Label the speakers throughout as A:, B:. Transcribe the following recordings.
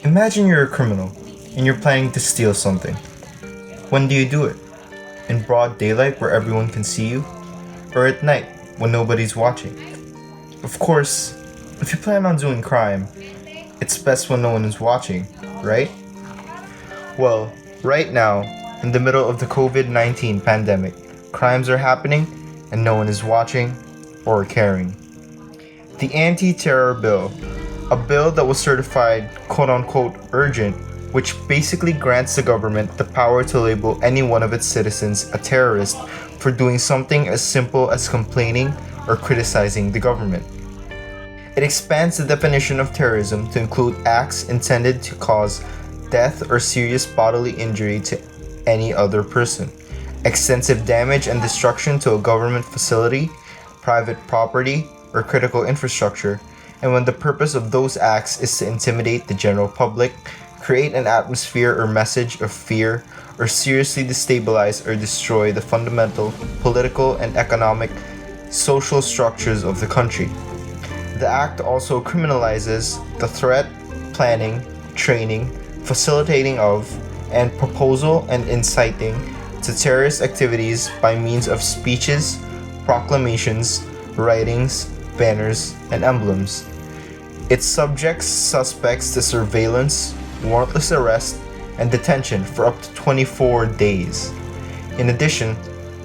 A: Imagine you're a criminal and you're planning to steal something. When do you do it? In broad daylight where everyone can see you? Or at night when nobody's watching? Of course, if you plan on doing crime, it's best when no one is watching, right? Well, right now, in the middle of the COVID-19 pandemic, crimes are happening and no one is watching or caring. The Anti-Terror Bill, a bill that was certified quote-unquote urgent, which basically grants the government the power to label any one of its citizens a terrorist for doing something as simple as complaining or criticizing the government. It expands the definition of terrorism to include acts intended to cause death or serious bodily injury to any other person, extensive damage and destruction to a government facility, private property, or critical infrastructure, and when the purpose of those acts is to intimidate the general public, create an atmosphere or message of fear, or seriously destabilize or destroy the fundamental political and economic social structures of the country. The act also criminalizes the threat, planning, training, facilitating of, and proposal and inciting to terrorist activities by means of speeches, proclamations, writings, banners, and emblems. It subjects suspects to surveillance, warrantless arrest, and detention for up to 24 days. In addition,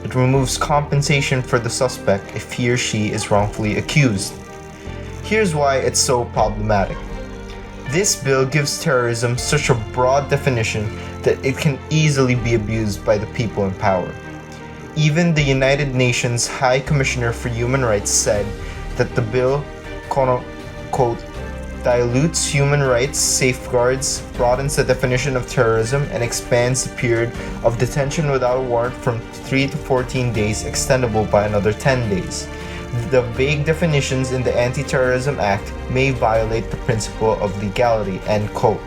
A: it removes compensation for the suspect if he or she is wrongfully accused. Here's why it's so problematic. This bill gives terrorism such a broad definition that it can easily be abused by the people in power. Even the United Nations High Commissioner for Human Rights said that the bill, quote, dilutes human rights safeguards, broadens the definition of terrorism, and expands the period of detention without a warrant from 3 to 14 days, extendable by another 10 days. The vague definitions in the Anti-Terrorism Act may violate the principle of legality, end quote.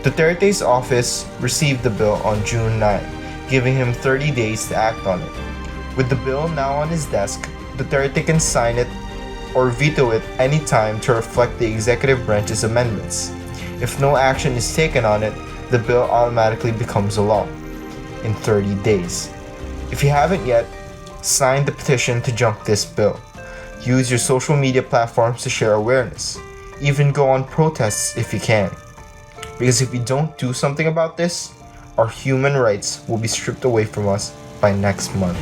A: Duterte's office received the bill on June 9, giving him 30 days to act on it. With the bill now on his desk, Duterte can sign it or veto it any time to reflect the executive branch's amendments. If no action is taken on it, the bill automatically becomes a law in 30 days. If you haven't yet, sign the petition to junk this bill. Use your social media platforms to share awareness. Even go on protests if you can. Because if we don't do something about this, our human rights will be stripped away from us by next month.